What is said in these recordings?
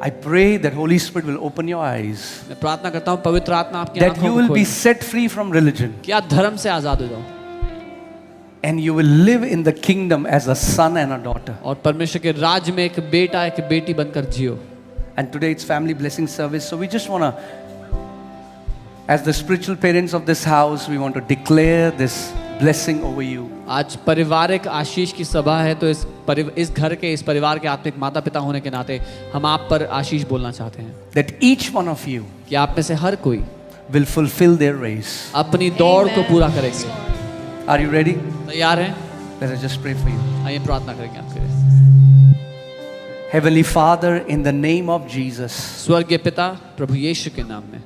I pray that Holy Spirit will open your eyes, मैं प्रार्थना करता हूँ पवित्र आत्मा आपकी that आंखों you को will be खोले, set free from religion, कि आप धर्म से आजाद हो जाओ and you will live in the kingdom as a son and a daughter. और परमेश्वर के राज्य में एक बेटा एक बेटी बनकर जियो। And today it's family blessing service, so we just want to, as the spiritual parents of this house, we want to declare this blessing over you. आज पारिवारिक आशीष की सभा है, तो इस घर के, इस परिवार के आत्मिक माता पिता होने के नाते हम आप पर आशीष बोलना चाहते हैं That each one of you कि आप में से हर कोई will fulfill their race. अपनी दौड़ को पूरा करेंगे। Are you ready? तैयार हैं? Let us just pray for you. आइए प्रार्थना करेंगे आपके लिए। Heavenly Father, in the name of Jesus, स्वर्गीय पिता प्रभु यीशु के नाम में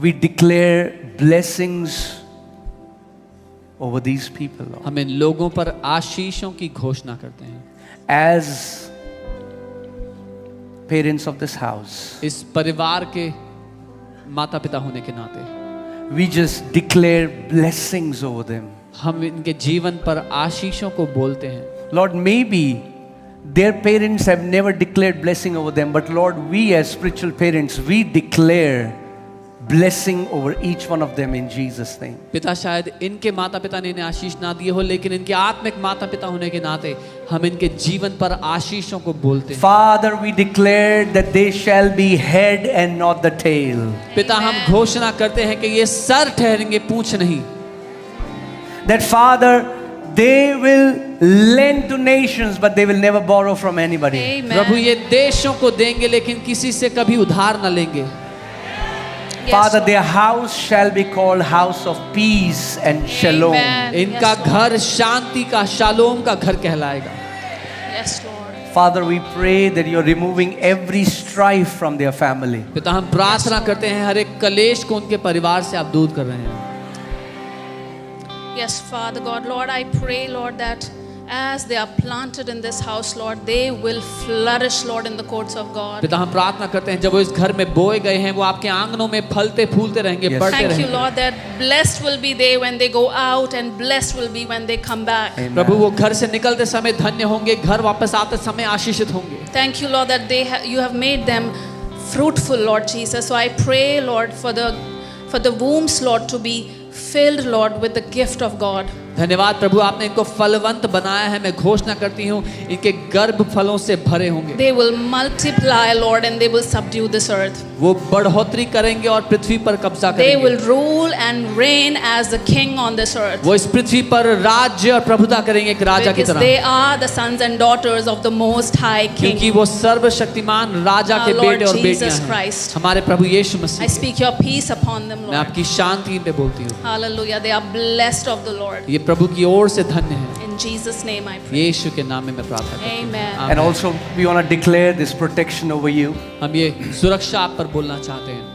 we declare blessings over these people, Lord. हम इन लोगों पर आशीषों की घोषणा करते हैं। As parents of this house, इस परिवार के माता पिता होने के नाते we just declare blessings over them. हम इनके जीवन पर आशीषों को बोलते हैं। Lord, maybe their parents have never declared blessing over them, but Lord, we as spiritual parents, we declare blessing over each one of them in Jesus' name. पिता शायद इनके माता पिता ने इन्हें आशीष ना दिए हो, लेकिन इनके आत्मिक माता पिता होने के नाते हम इनके जीवन पर आशीषों को बोलते हैं। Father, we declare that they shall be head and not the tail. पिता हम घोषणा करते हैं कि ये सर ठहरेंगे, पूंछ नहीं। That Father, they will lend to nations, but they will never borrow from anybody. प्रभु ये देशों को देंगे, लेकिन किसी से कभी उधार न लेंगे। Father, their house shall be called house of peace and shalom. इनका घर शांति का, शालोम का घर कहलाएगा। Yes, Lord. Father, we pray that you're removing every strife from their family. पिता हम प्रार्थना करते हैं हर एक कलेश को उनके परिवार से आप दूर कर रहे हैं। Yes, Father God, Lord, I pray, Lord, that as they are planted in this house, Lord, they will flourish, Lord, in the courts of God. पिता हम प्रार्थना करते हैं जब वो इस घर में बोए गए हैं, वो आपके आंगनों में फलते फूलते रहेंगे, Yes. बढ़ते Thank you, रहेंगे। Lord, that blessed will be they when they go out and blessed will be when they come back. Amen. प्रभु वो घर से निकलते समय धन्य होंगे, घर वापस आते समय आशीषित होंगे। Thank you, Lord, that you have made them fruitful, Lord Jesus. So I pray, Lord, for the wombs, Lord, to be filled, Lord, with the gift of God. धन्यवाद प्रभु, आपने इनको फलवंत बनाया है। मैं घोषणा करती हूँ इनके गर्भ फलों से भरे होंगे। They will multiply, Lord, and they will subdue this earth. वो बढ़ोतरी करेंगे और पृथ्वी पर कब्जा They will करेंगे। rule and reign as the king on this earth. वो इस पृथ्वी पर राज्य और प्रभुता करेंगे एक राजा की Because तरह, they are the sons and daughters of the Most High King. क्योंकि वो सर्वशक्तिमान राजा के Our Lord बेटे और बेटियां Jesus हैं। Christ. हमारे प्रभु यीशु I Masih, speak your peace upon them, मैं Lord. आपकी शांति पे बोलती हूँ। Hallelujah. They are blessed of the Lord. ये प्रभु की ओर से धन्य है। In Jesus' name I pray. यीशु के नाम में मैं प्रार्थना करता हूँ। Amen. And also, we want to declare this protection over you. हम ये सुरक्षा आप पर बोलना चाहते हैं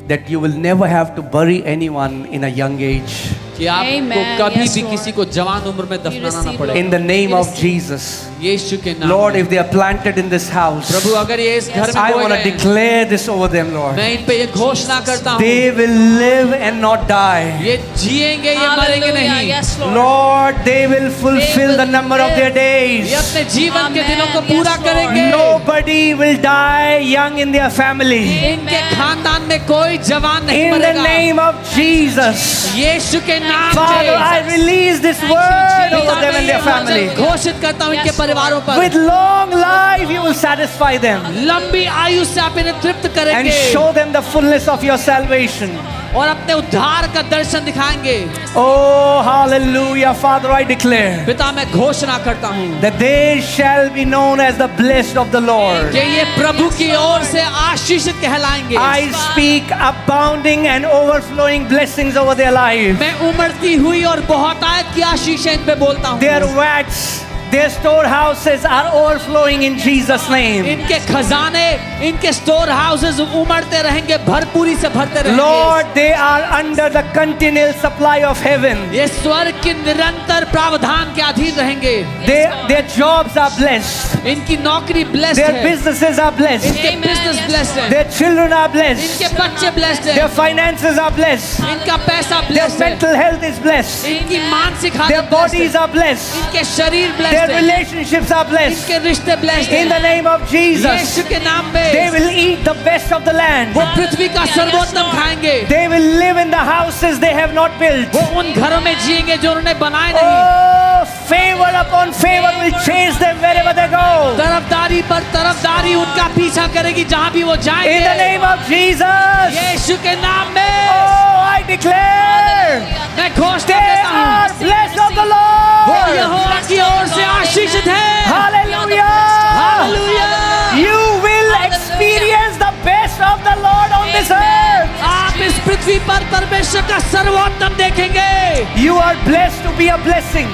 That you will never have to bury anyone in a young age. कि आपको Amen. कभी Yes, भी Lord. किसी को जवान उम्र में दफनाना ना receive, पड़े। Lord. In the name We of receive. Jesus. यीशु के नाम Lord, में। if they are planted in this house, प्रभु अगर ये इस घर में I बोए want to गए हैं, declare this over them, Lord. मैं इन पे ये घोषणा करता हूँ, They will live and not die. ये जिएंगे, ये मरेंगे Hallelujah. नहीं। Yes, Lord. Lord, they will fulfill will the number of their live. days. ये अपने जीवन के Amen. दिनों को Yes, पूरा Lord. करेंगे। Nobody will die young in their family. इनके खानदान में कोई जवान नहीं In the मरेगा। name of Jesus. यीशु के नाम Father, I से release this Thank you, word Jesus. over them and their family. घोषित करता हूँ इनके Yes, Lord. परिवारों पर, With long life, you will satisfy them लंबी आयु से आप इन्हें तृप्त and करेंगे show them the fullness of your salvation. और अपने उद्धार का दर्शन दिखाएंगे। Oh, hallelujah. Father, I declare पिता मैं घोषणा करता हूँ that they shall be known as the blessed of the Lord. कि ये प्रभु की ओर से आशीषित कहलाएंगे। I speak abounding and overflowing blessings over their life. मैं उमड़ती हुई और बहुतायत की आशीष इन पे बोलता हूँ। Their vats, their storehouses are overflowing in Jesus' name. इनके खजाने, इनके स्टोर हाउसेस उमड़ते रहेंगे, भरपूरी से भरते रहेंगे। Lord, they are under the continual supply of heaven. ये स्वर्ग के निरंतर प्रावधान के अधीन रहेंगे। Their jobs are blessed. इनकी नौकरी ब्लेस्ड Their है, businesses are blessed. इनके Amen. बिजनेस Yes, ब्लेस्ड है, Their children are blessed. इनके बच्चे ब्लेस्ड Their है, finances are blessed. इनका पैसा Their ब्लेस्ड है, mental health is blessed. इनकी मानसिक Their हालत ब्लेस्ड bodies है, are blessed. इनके शरीर Their ब्लेस्ड Their हैं, relationships are blessed. इनके रिश्ते blessed In the हैं। name of Jesus, यीशु के नाम they में will eat the best of the land. वो पृथ्वी का सर्वोत्तम खाएंगे। They will live in the houses they have not built. वो उन घरों में जिएंगे जो उन्होंने बनाए नहीं। Oh, favor upon favor will chase them wherever they go. तरफदारी पर तरफदारी उनका पीछा करेगी जहां भी वो In the जाएंगे। name of Jesus. यीशु के नाम में Oh, I declare मैं घोषणा they करता are हूँ, blessed of the वो Lord. यहोवा की ओर से आशीषित है। Hallelujah. Hallelujah. You will experience the best of the Lord on this earth. आप इस पृथ्वी पर परमेश्वर का सर्वोत्तम देखेंगे। You are blessed to be a blessing.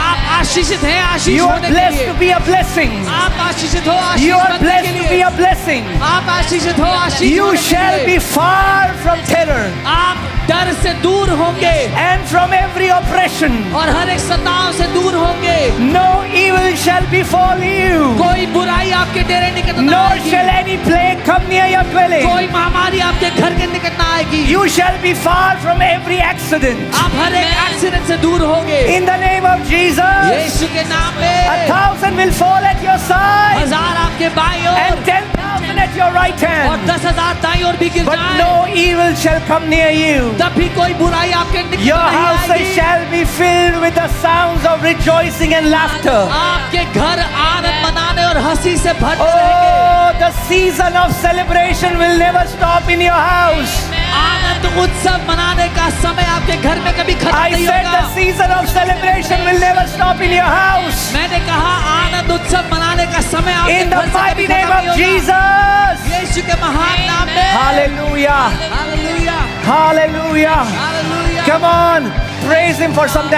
आप आशीषित हैं आशीष You are होने के blessed to लिए। be a blessing. आप आशीषित हो आशीष You are बनने के blessed to be लिए। a blessing. आप आशीषित हो आशीष You होने के shall लिए। be far from terror आप डर से दूर होंगे and from every oppression. और हर एक सताव से दूर होंगे। No evil shall befall you, कोई बुराई आपके डेरे निकट ना nor आएगी। shall any plague come near your dwelling. कोई महामारी आपके घर के निकट ना आएगी। You shall be far from every accident. आप हर एक एक्सीडेंट से दूर होंगे। In the name of Jesus, यीशु के नाम में 1,000 will fall at your side 1000 आपके बाईं and ore 10,000 at your right और hand, 10,000 दाईं ओर भी गिर but जाएं। no evil shall come near you. तब भी कोई बुराई आपके निकट Your नहीं houses आएगी। shall be filled with the sounds of rejoicing and laughter. आपके घर आनंद मनाने और हंसी से भरते रहेंगे। Oh, the season of celebration will never stop in your house. आनंद उत्सव मनाने का समय आपके घर में कभी खत्म I नहीं said होगा। the season of celebration will never stop in your house. मैंने कहा आनंद उत्सव मनाने का समय आपके In the घर से mighty कभी name खत्म of नहीं होगा। Jesus. यीशु के महान नाम में Hallelujah. Hallelujah Hallelujah. Hallelujah. Come on, praise Him for some time.